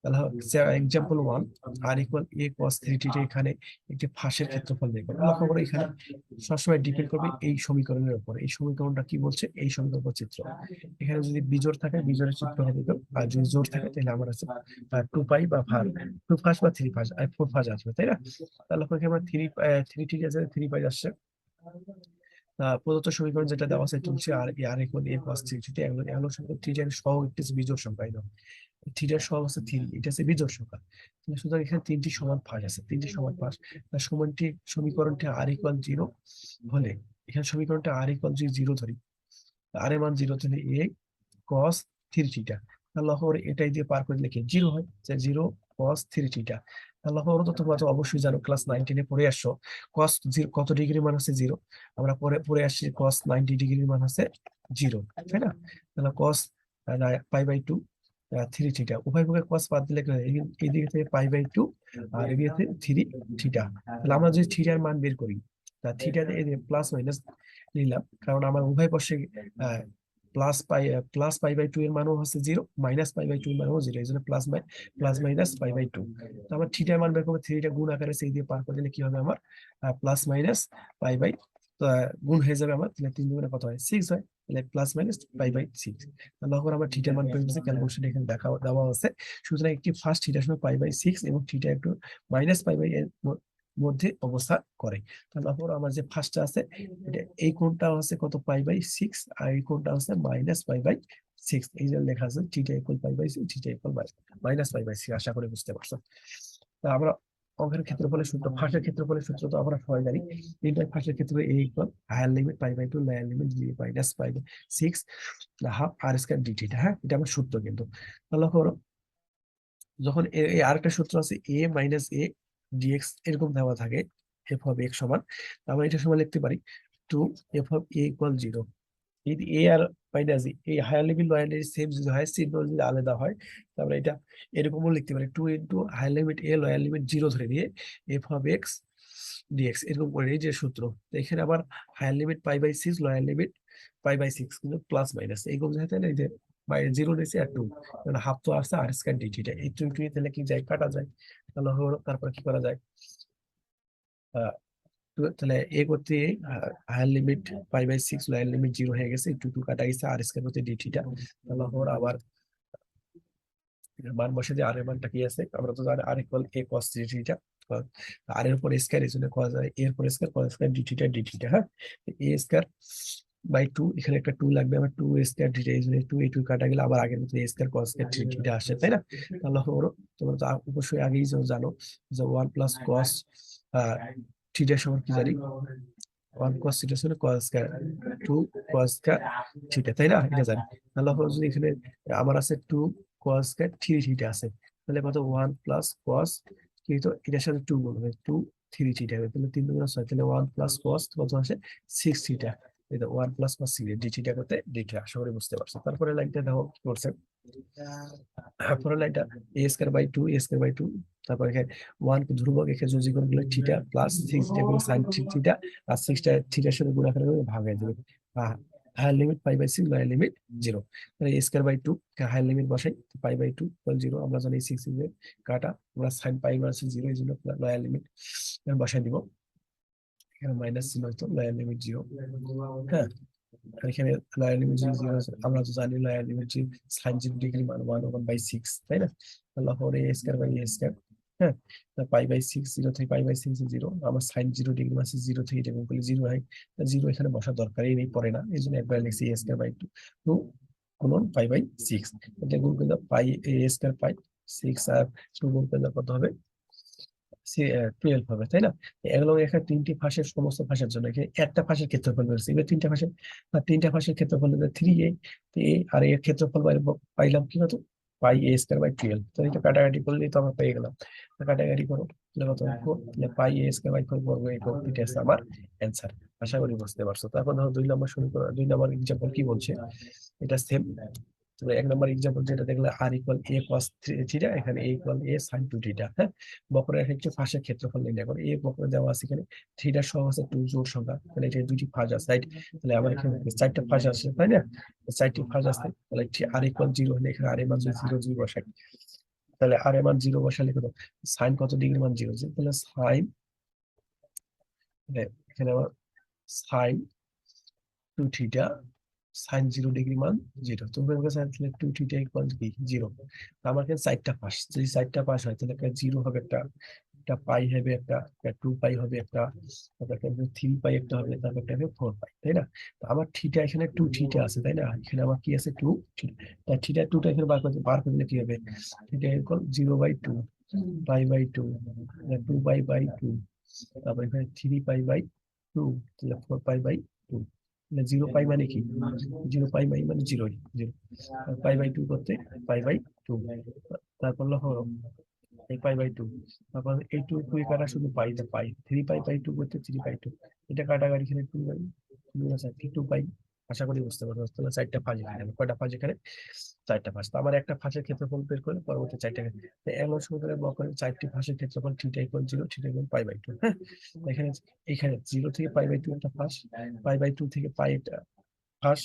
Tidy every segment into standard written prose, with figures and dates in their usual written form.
তাহলে এক্সাম্পল 1 আর ইকুয়াল এ cos 3θ এখানে একটি ফাঁসের ক্ষেত্রফল বের করো। লক্ষ্য করো এখানে সবসময় ডিপেন্ড করবে এই সমীকরণের উপর। এই সমীকরণটা কি বলছে, এই সমীকরণ চিত্র। এখানে যদি বিজোড় থাকে বিজোড়ের চিত্র হবে তো, আর যদি জোড় থাকে তাহলে আমার আছে 2 পাই বা ভার 2 ফাঁস বা 3 ফাঁস 4 ফাঁস আসবে, তাই না? তাহলে এখানে আমার 3 ঠিক আছে, 3 পাই আসছে। প্রদত্ত সমীকরণ যেটা দেওয়া আছে এটা হচ্ছে আর ইকুয়াল এ cos 3θ। এগুলো সংখ্যা 3 এর সহগ একটি বিজোড় সংখ্যা। থিটার সহগ আছে 3, এটা হচ্ছে বিজোড় সংখ্যা। সুতরাং এখানে 3টি সমান পাশ আছে, 3টি সমান পাশ। সমানটি সমীকরণটি আর ইকুয়াল 0 হলে, এখানে সমীকরণটা আর ইকুয়াল 0 ধরি, আর এর মান 0 হলে এ cos 3θ। লক্ষ্য করে এটাই দিয়ে পার করে লিখে 0 হয়, যে 0 cos 3θ। লক্ষ্য করো তো, তোমরা তো অবশ্যই জানো, ক্লাস 9-10 এ পড়ে আসছো cos কত ডিগ্রি মান আছে 0। আমরা পরে আসছি cos 90 ডিগ্রির মান আছে 0, তাই না? তাহলে cos π/2 3θ, উভয় পক্ষে cos বাদ দিলে এই দিকে থেকে π/2 আর এদিকে থেকে 3θ। তাহলে আমরা যদি থিটার মান বের করি, তা থিটা প্লাস মাইনাস নিলাম, কারণ আমার উভয় পাশে প্লাস π/2 এর মানও হচ্ছে 0, মাইনাস π/2 এর মানও 0, এই জন্য প্লাস মাইনাস π/2। তো আমার থিটার মান বের করবো, থিটা গুণ আকারে সেই দিয়ে পার করে দিলে কি হবে আমার প্লাস মাইনাস π/, গুণ হয়ে যাবে আমার, তাহলে 3 দুগুণে কত হয় 6 হয়, তাহলে প্লাস মাইনাস π/6। তাহলে আমার থিটার মান পেয়ে গেছে, ক্যালকুলেশন এখানে দেওয়া আছে। সুতরাং একটি ফার্স্ট থিটার সময় π/6 এবং থিটা একটু মাইনাস π/, এর মধ্যে অবস্থান করে। তাহলে আমার যে ফার্স্টটা আছে, এটা এই কোণটা হচ্ছে কত π/6, আর এই কোণটা হচ্ছে মাইনাস π/6। এই যে লেখা আছে theta equal π/6, theta equal minus π/6। আশা করি বুঝতে পারছো। তা আমরা অঙ্কের ক্ষেত্রফলের সূত্র, ফাঁসের ক্ষেত্রফলের সূত্র তো আমরা সবাই জানি। তিনটা ফাঁসের ক্ষেত্রে A equal higher limit π/2 lower limit minus π/6 half R square D theta. হ্যাঁ, এটা আমার সূত্র কিন্তু। তাহলে করো, যখন এই আরেকটা সূত্র আছে এ মাইনাস এ ডিএক্স এরকম দেওয়া থাকে, এফ অফ এক্স সমান, আমরা এটা সময় লিখতে পারি 2 এফ অফ এ ইকুয়াল 0। এই এ আর মাইনাস এই higher limit lower limit same যদি হয়, চিহ্ন যদি আলাদা হয়, তাহলে এটা এরকমও লিখতে পারি 2 ইন্টু হায়ার লিমিট এ লোয়ার লিমিট 0 ধরে নিয়ে এফ অফ এক্স ডিএক্স এরকম করে, এই যে সূত্র। তো এখানে আবার হায়ার লিমিট π/6 লোয়ার লিমিট π/6 কিন্তু প্লাস মাইনাস এইরকম যায়, তাহলে এই যে 0 নিচে আর 2, মানে হাফ তো আসছে আর স্কয়ার ডি থিটা। এই 2 2 তাহলে কি যায়, কাটা যায়। তাহলে হলো তারপর কি করা যায়, তাহলে এ করতে হায়ার লিমিট π/6 লোয়ার লিমিট 0 হয়ে গেছে, 2 2 কাটা গেছে, আর স্কয়ার করতে ডি থিটা। তাহলে হলো আবার মান বসে দিয়ে আর এর মানটা কি আছে, আমরা তো জানি আর ইকুয়াল এ cos 3θ। আর এর উপর স্কয়ার, এই জন্য cos এর উপর square cos square D theta. হ্যাঁ, এ স্কয়ার বাই 2, এখানে একটা 2 লাগবে, আমার 2 স্কয়ার থিটা, এই জন্য 2 2 কাটা গেলে আবার আগের মতো এ স্কয়ার cos স্কয়ার থিটা আসে, তাই না? তাহলে হলো তোমরা তো অবশ্যই আগেই জানো যে 1 প্লাস cos থিটা সমান কি জানি, 1 cos থিটা সমান cos square 2 cos square theta, তাই না? এটা জানি। তাহলে হলো যদি এখানে আমার আছে 2 cos স্কয়ার 3 থিটা আছে, তাহলে কত 1 প্লাস cos, কিন্তু এটার সাথে 2 গুণ হবে, 2 3 থিটা হবে, তাহলে 3 2 6, তাহলে 1 প্লাস cos কত আসে 6 থিটা। এটা 1 প্লাস cos 6 ডি থিটা করতে ডি থিটা। আশা করি বুঝতে পারছো। তারপরে লাইনটা দেখো কি করছে, পরের লাইনটা A square by 2 A square by 2, তারপর এখানে 1 ধ্রুবক, এখানে যদি কোন গুলো থিটা প্লাস 6 যেগুলো sin থিটা, আর 6টা থিটার সাথে গুণ আকারে ভাগ হয়ে যাবে। হায়ার লিমিট π/6 লোয়ার লিমিট 0, তাহলে a square by 2 higher limit বসাই, π/2 ইকুয়াল 0, আমরা জানি 6 এর কাটা, আমরা sin π = 0, এই জন্য লোয়ার লিমিট বসাই দিব। এখানে মাইনাস চিহ্ন হতো, লোয়ার লিমিট 0। হ্যাঁ, আর এখানে লোয়ার লিমিট 0 আমরা তো জানি লোয়ার লিমিট sin 0 ডিগ্রি মান 1/6, তাই না? তাহলে হবে a square by a square. হ্যাঁ, π/6 0 থেকে π/6 0, আমার sin 0 ডিগ্রি মানে 0 থেকে এটা গুণ করলে 0 হয়, 0 এখানে বসার দরকারই নেই, পড়ে না, এই জন্য একবার লিখছি a স্কয়ার বাই 2 গুণন π/6, এটা গুণ করলে পাই a স্কয়ার পাই 6 আর 2 গুণ করলে কত হবে 12 হবে, তাই না? এগুলো এখানে 3টি ফাঁসের সমস্ত ফাঁসের জন্য এখানে একটা ফাঁসের ক্ষেত্রফল বেরোচ্ছে, এবার 3টা ফাঁসের, আর 3টা ফাঁসের ক্ষেত্রফল 3a, আর এর ক্ষেত্রফল পাইলাম কি হতো পাই a স্কয়ার বাই 12। তো এটা কাটাকাটি করলেই তো আমরা পেয়ে গেলাম। কাটাকাটি করো, তাহলে কত হবে 4, তাহলে পাই a স্কয়ার বাই 4 বর্গ একক, এটা আছে আমার অ্যান্সার। আশা করি বুঝতে পারছো। তারপর ধরো 2 নম্বর সমীকরণ, 2 নম্বর এক্সাম্পল কি বলছে, এটা সেম। তো 1 নম্বর এক্সাম্পল যেটা দেখলে আর ইকুয়াল এ cos থিটা, এখানে এ ইকুয়াল এ sin 2 থিটা। হ্যাঁ, বক্রের একটি ফাঁসের ক্ষেত্রফল নির্ণয় করে, এই বক্র দেওয়া আছে এখানে থিটা সহ আছে 2 জোড় সংখ্যা, তাহলে এটা দুইটি ফাঁস আছে, রাইট? তাহলে আমার এখানে 4টা ফাঁস আছে, তাই না? 4টি ফাঁস আছে, তাহলে আর ইকুয়াল 0 হলে এখানে আর এর মান 0 0 বসাই, তাহলে আর এর মান 0 বসালে কত, সাইন কত ডিগ্রি মান 0, তাহলে সাইন, এখানে আমার সাইন 2 থিটা, সাইন 0 ডিগ্রি মান 0। তুমি আমার কাছে তাহলে 2 থিটা ইকুয়াল কি 0। আমার কাছে সাইডটা পাস, যদি সাইডটা পাস হয় তাহলে একটা 0 হবে, একটা একটা পাই হবে, একটা 2 পাই হবে, একটা 3 পাই একটা হবে, তারপর একটা হবে 4 পাই, তাই না? তো আমার থিটা এখানে 2 থিটা আছে, তাই না? এখানে আমার কি আছে 2 থিটা, তাই থিটা 2টা এখানে বার করে দিলে কি হবে, থিটা ইকুয়াল 0/2 পাই/2, 2 পাই/2, তারপর এখানে 3 পাই/2, তাহলে 4 পাই/2। 0 পাই মানে কি, 0 পাই মানে 0, 0 পাই/2 করতে পাই/2, তারপর হলো এই পাই/2, তারপর এই 2 2 কাটা শুধু পাইতে পাই, 3 পাই/2 করতে 3/2, এটা কাটাকাটি এখানে 2 পাই 2 আছে 2 পাই। আশা করি বুঝতে পারছো, তাহলে 4টা ফাঁস এখানে, কয়টা ফাঁস এখানে, 4টা ফাঁস। তো আমার একটা ফাঁসের ক্ষেত্রফল বের করে পরবর্তী 4টা, এমন সমীকরণে বক্রের 4টি ফাঁসের ক্ষেত্রফল থিটা ইকুয়াল 0, থিটা ইকুয়াল পাই/2। হ্যাঁ, এখানে এখানে 0 থেকে পাই/2 একটা ফাঁস, পাই/2 থেকে পাই একটা ফাঁস,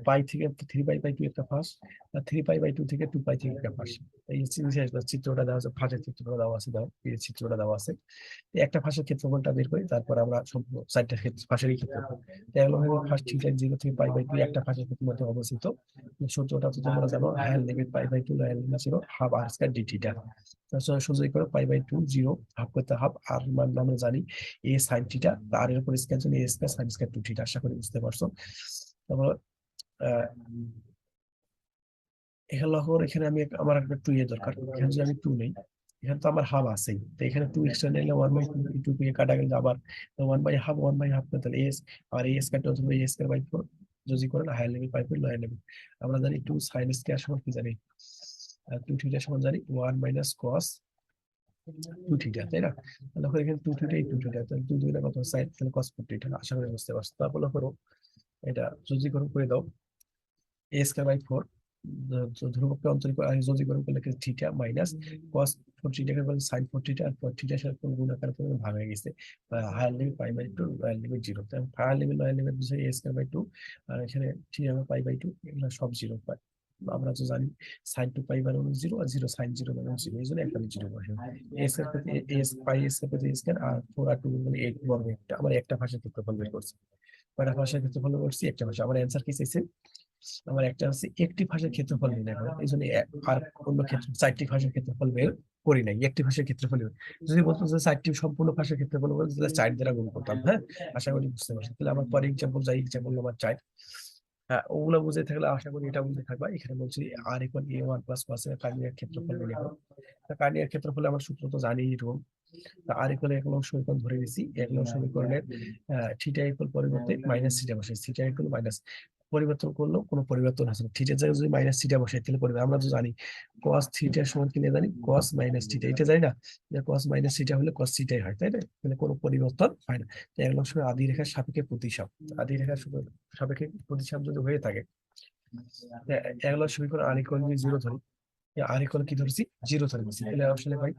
পাই থেকে 3 পাই/2 একটা ফাঁস, আর 3 পাই/2 থেকে 2 পাই থেকে একটা ফাঁস। এই চিত্রটা দেওয়া আছে, ফাঁসের চিত্রটা দেওয়া আছে, দাও এই চিত্রটা দেওয়া আছে। এই একটা ফাঁসের ক্ষেত্রফলটা বের করি, তারপর আমরা সম্পূর্ণ 4টা ফাঁসেরই ক্ষেত্রফল। এগুলো হবে ফার্স্ট থিটা 0 থেকে পাই/2 একটা ফাঁসের ক্ষেত্রের মধ্যে অবস্থিত। সূত্রটা তো তোমরা জানো, হায়ার লিমিট পাই/2 লোয়ার লিমিট 0, হাফ আর স্কয়ার ডি থিটা। সোজাই করে পাই/2 0, হাফ করতে হাফ, আর মান আমরা জানি এ সাইন থিটা, আর এর উপর স্কয়ার জন্য এ স্কয়ার সাইন স্কয়ার 2 থিটা। আশা করি বুঝতে পারছো। তারপর আহ এখানে লক্ষ্য করো, এখানে আমি আমার একটা 2 এর দরকার, এখানে যদি আমি 2 নেই, এখানে তো আমার হাফ আছেই, তো এখানে 2 এক্সট্রা নিলে 1/2, 2 দিয়ে কাটা গেলে আবার 1/2, 1/2 তাহলে এস, আর এস কাটা হবে এ স্কয়ার/4, যদি করেন higher limit pi lower limit. আমরা জানি 2 সাইন স্কয়ার সমান কি জানি, 2 থিটা সমান জানি 1 মাইনাস কস 2 থিটা, তাই না? তাহলে এখানে 2 থিটা 2 থিটা, তাহলে 2 দুগুণে কত সাইন, তাহলে cos 4 থিটা। আশা করি বুঝতে পারছো। তারপর করো এটা যোগীকরণ করে দাও, a²/4 ধ্রুবককে যোগীকরণ করলে থিটা মাইনাস cos 4 থিটাকে বলে sin 4 থিটা, আর 4 থিটার সাথে গুণাকার করে ভাগ হয়ে গেছে। হায়ার লিমিট পাই/2, লোয়ার লিমিট 0, তাহলে হায়ার লিমিট লোয়ার লিমিট বুঝে a²/2, আর এখানে থিটা পাই/2, এগুলো সব 0 পাই। আমরা তো জানি sin 2 পাই মানে 0, আর 0 sin 0 মানে 0, এই জন্য এখানে 0 বসে। a স্কয়ার পেতে পাই স্কয়ার পেতে স্কয়ার, আর 4 আর 2 মানে 8 বর্গ একটা, আমার একটা ভাষার ক্ষেত্রফল বের করছি। কয়টা ভাষার ক্ষেত্রফল বের করছি, একটা ভাষা। আমার অ্যান্সার কি চাইছে, আমার একটা হচ্ছে একটি ভাষার ক্ষেত্রফল নির্ণয় করা, এই জন্য আর অন্য ক্ষেত্র 4টি ভাষার ক্ষেত্রফল বের করি নাই, একটি ভাষার ক্ষেত্রফল যদি বলতো যে 4টি সম্পূর্ণ ভাষার ক্ষেত্রফল বলতো, তাহলে 4 দ্বারা গুণ করতাম। হ্যাঁ, আশা করি বুঝতে পারছি। তাহলে আমার পরে এক্সাম্পল যাই, এক্সাম্পল নাম্বার 4। হ্যাঁ, ওগুলো বুঝে থাকলে আশা করি এটা বুঝে থাকবা। এখানে বলছি আর ইকুয়াল a1 প্লাস cos এর কার্ডিয়ার ক্ষেত্রফল নির্ণয় করো। কার্ডিয়ার ক্ষেত্রফলে আমার সূত্র তো জানি এরকম, আর ইকুয়াল এক নং সমীকরণ ধরে নিছি, এক নং সমীকরণের থিটা ইকুয়াল পরিবর্তে মাইনাস থিটা বসাই, থিটা ইকুয়াল মাইনাস, পরিবর্তন করলেও কোনো পরিবর্তন হচ্ছে না, থিটার জায়গায় যদি মাইনাস থিটা বসাই তাহলে পরিবর্তন। আমরা তো জানি cos থিটা সমান কি জানি, cos মাইনাস থিটা, এটা জানি না যে cos মাইনাস থিটা হলে cos থিটাই হয়, তাই না? মানে কোনো পরিবর্তন হয় না। তো এক নং সময় আদি রেখার সাপেক্ষে প্রতিসাপ, আদি রেখার সাপেক্ষে প্রতিসাপ যদি হয়ে থাকে, এক নং সমীকরণ আর ইকুয়াল 0 ধরি, আর ইকুয়াল কি ধরছি 0 ধরে নিচ্ছি, তাহলে আসলে ভাই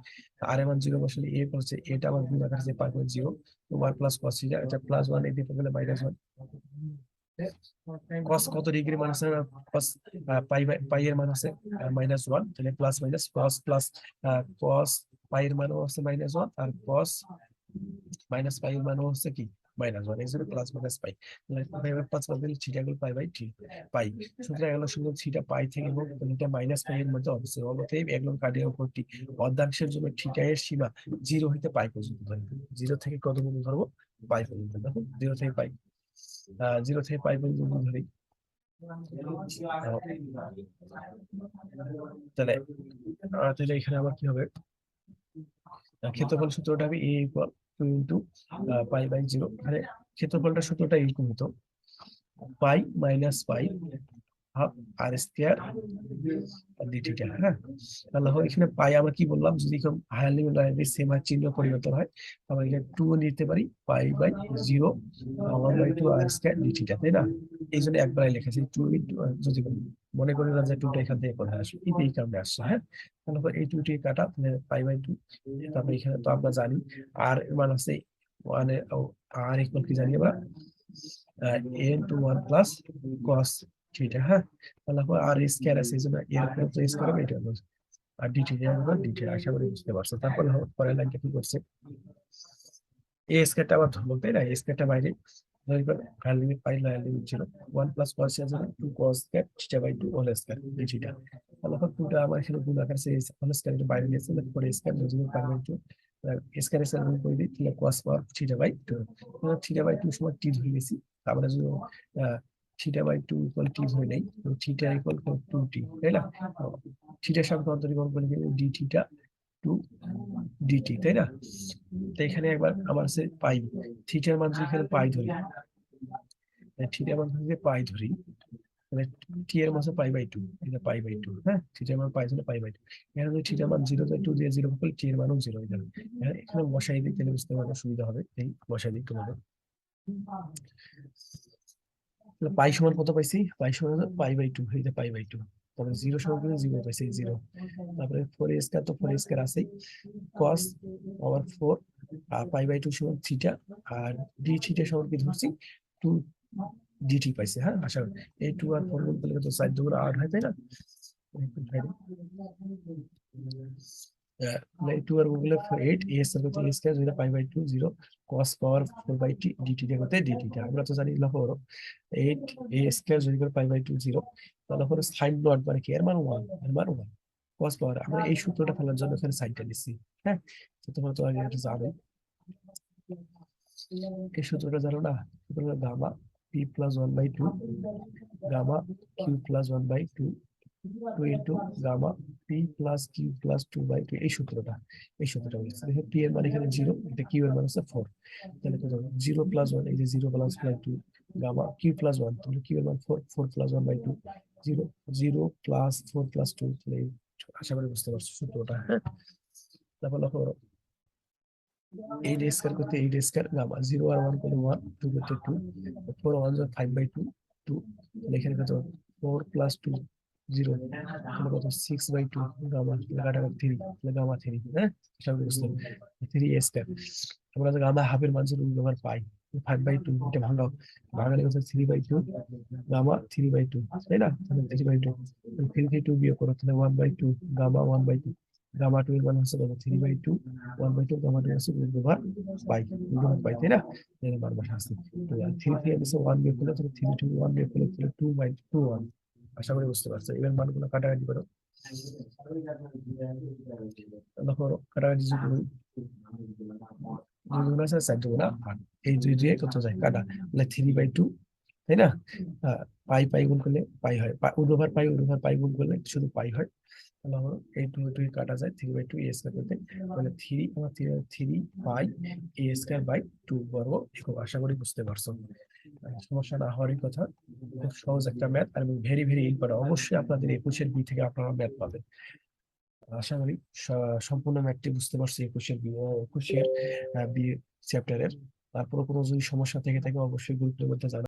আর এর মান 0 বসলে এ করছে, এটা আমার গুণ আকারে যে পাই 0, তো 1 প্লাস cos থিটা, এটা +1, এই দিকে গেলে -1। cos কত ডিগ্রি মান আছে, cos পাই এর মান আছে -1, তাহলে plus minus cos plus cos পাই এর মানও আছে -1, আর cos মাইনাস পাই এর মানও হচ্ছে কি -1, এই জন্য প্লাস মাইনাস পাই। তাহলে 5 দিলে থিটা গুলো পাই/3 পাই। সুতরাং এগুলো শুধু থিটা পাই থেকে এবং এটা মাইনাস পাই এর মধ্যে অবস্থিত। অতএব একদম কার্ডিয়াল কোণটি অর্ধাংশের জন্য থিটা এর সীমা 0 হইতে পাই পর্যন্ত ধরবো। 0 থেকে কত পর্যন্ত ধরবো, পাই পর্যন্ত। দেখো 0 থেকে পাই, 0 থেকে পাই পর্যন্ত ধরি। তাহলে তাহলে এখানে আমার কি হবে, ক্ষেত্রফল সূত্রটা হবে a ইকুয়াল 2 ইন্টু পাই/0। এখানে ক্ষেত্রফলটা সূত্রটা এরকম হতো, পাই মাইনাস পাই হাফ আর স্কয়ার ডি থিটা। হ্যাঁ, তাহলে এখানে পাই আমরা কি বললাম, যদি higher limit lower limit same হয়, চিহ্ন পরিবর্তন হয়, আমরা এখানে 2 নিতে পারি, পাই/0 1/2 আর স্কয়ার ডি থিটা, তাই না? এই জন্য একবারে লিখেছি 2 ইন্টু, যদি মনে করি না যে 2টা এখান থেকে কোথায় আসবে, এই কারণে আসছে। হ্যাঁ, তাহলে এই 2 টি কাটা, তাহলে পাই/2। তারপর এখানে তো আমরা জানি আর মান আছে 1 আর ইকুয়াল কি জানি আমরা, n/1 প্লাস cos থিটা। হ্যাঁ, তাহলে আর স্কয়ার আছে, এই জন্য এর উপরে তো স্কয়ার হবে, এটা আর ডিটি ডিটি, আশা করি বুঝতে পারছো। তারপর পরের লাইনটা কি করছে, এ স্কয়ারটা আবার ধরলো, তাই না? এ স্কয়ারটা বাইরে, lower limit pi, lower limit ছিল 1 + cos আছে 2 cos square theta by 2 whole square D theta. তাহলে টুটা আমার এখানে গুণ আকারে হোল স্কয়ার এটা বাইরে নিয়েছে, পরে স্কয়ার যদি পাই বাই 2 স্কয়ার স্কয়ার গুণ করে দিই, তাহলে cos power theta by 2, theta by 2 সমান টি ধরে নিয়েছি। আমরা যদি থিটা বাই 2 ইকুয়াল টি ধরে নেই, থিটা ইকুয়াল 2t, তাই না? থিটার সাথে অন্তরীকরণ করে দিলে ডি থিটা 2 ডিটি, তাই না? তো এখানে একবার আমার আছে পাই, থিটার মান যদি এখানে পাই ধরি, থিটার মান যদি পাই ধরি, তাহলে টি এর মান পাই বাই 2, এটা পাই বাই 2, হ্যাঁ, থিটার মান পাই ধরে পাই বাই 2। এখানে যদি থিটার মান 0 থেকে 2 দিয়ে 0 করলে টি এর মানও 0 হয়ে যাবে। এখানে বসাই দিই, তাহলে বুঝতে পারবো, সুবিধা হবে। এই বসাই দিই তোমাদের। পাই সমান কত পাইছি, পাই সমান পাই বাই 2, এই যে পাই বাই 2। তারপরে 0 সমান কিন্তু 0 পাইছি, 0। তারপরে 4 স্কয়ার, তো 4 স্কয়ার আছেই, cos power 4 R pi by 2 সমান থিটা, আর ডি থিটা সমান কি ধরছি 2 ডিটি পাইছে। হ্যাঁ, আশা করি এই 2 আর 4 গুণ করলে তো 4 2 8 হয়, তাই না? 2 আর গুণ করলে 8, এ স্কয়ার করতে A square, 0 pi by 2 0 cos power 4 by T D T টা করতে ডিটি টা, আমরা তো জানি লক্ষ্য করো 8 এ স্কয়ার যদি করে পাই বাই 2 0, তাহলে পরে সাইন নট মানে কি, এর মান 1, এর মান 1 cos পাওয়ার। আমরা এই সূত্রটা ফেলার জন্য এখানে সাইনটা নিচ্ছি। হ্যাঁ, তো তোমরা তো আগে এটা জানো, এই সূত্রটা জানো না? সূত্রটা gamma p plus 1/2 gamma q plus 1/2 2 into gamma p plus q plus 2/2, এই সূত্রটা, এই সূত্রটা বলছে। দেখো পি এর মান এখানে 0, এটা কিউ এর মান হচ্ছে 4, তাহলে কত 0 প্লাস 1, এই যে 0 প্লাস 2 গামা কিউ প্লাস 1, তাহলে কিউ এর মান 4, 4 প্লাস 1/2 0, 0 প্লাস 4 প্লাস 2, তাহলে আশা করি বুঝতে পারছো সূত্রটা। হ্যাঁ, তারপর লক্ষ্য করো 8 স্কয়ার করতে 8 স্কয়ার গামা 0 আর 1 করলে 1, 2 করতে 2, 4 1 5/2 2, তাহলে এখানে কত 4 প্লাস 2 0, তাহলে কত 6/2 গামা, কাটাকাটি 3, তাহলে গামা 3। হ্যাঁ, সব বুঝতে 3 স্কয়ার। আমরা যে গামা হাফের মান ছিল ওভার পাই 5/2, এটা ভাঙাও, ভাঙালে কত 3/2 গামা 3/2, তাই না? তাহলে 3/2, 3 2 বিয়োগ করো, তাহলে 1/2 গামা 1/2, গামা 2 এর মান হচ্ছে কত 3/2 1/2 গামা 2 আছে ওভার পাই, ওভার পাই, তাই না? এর মান বসা আছে। তো 3 3 আছে 1 বিয়োগ করলে, তাহলে 3 2 1 বিয়োগ করলে, তাহলে 2/2 1। আশা করি বুঝতে পারছো। এবার মানগুলো কাটাকাটি করো, দেখো কাটাকাটি যদি করি, 2 দুগুণ আছে 4 দুগুণ 8, এই 2 দিয়ে কত যায় কাটা, তাহলে 3/2, তাই না? পাই পাই গুণ করলে পাই হয়, উড ওভার পাই গুণ করলে শুধু পাই হয়। তাহলে আমার এই 2 2 কাটা যায়, 3/2 এ স্কয়ার করতে, তাহলে 3 আমার 3 পাই এ স্কয়ার বাই 2 বর্গ একক। আশা করি বুঝতে পারছো। সমস্যা না হওয়ারই কথা, খুব সহজ একটা math, are very very important. অবশ্যই আপনাদের 21-এর বই থেকে আপনারা ম্যাথ পাবেন। আশা করি সম্পূর্ণ ম্যাথটি বুঝতে পারছি 21-এর বি চ্যাপ্টারের। তারপরে কোনো যদি সমস্যা থেকে থাকে অবশ্যই গ্রুপের মধ্যে জানাবেন।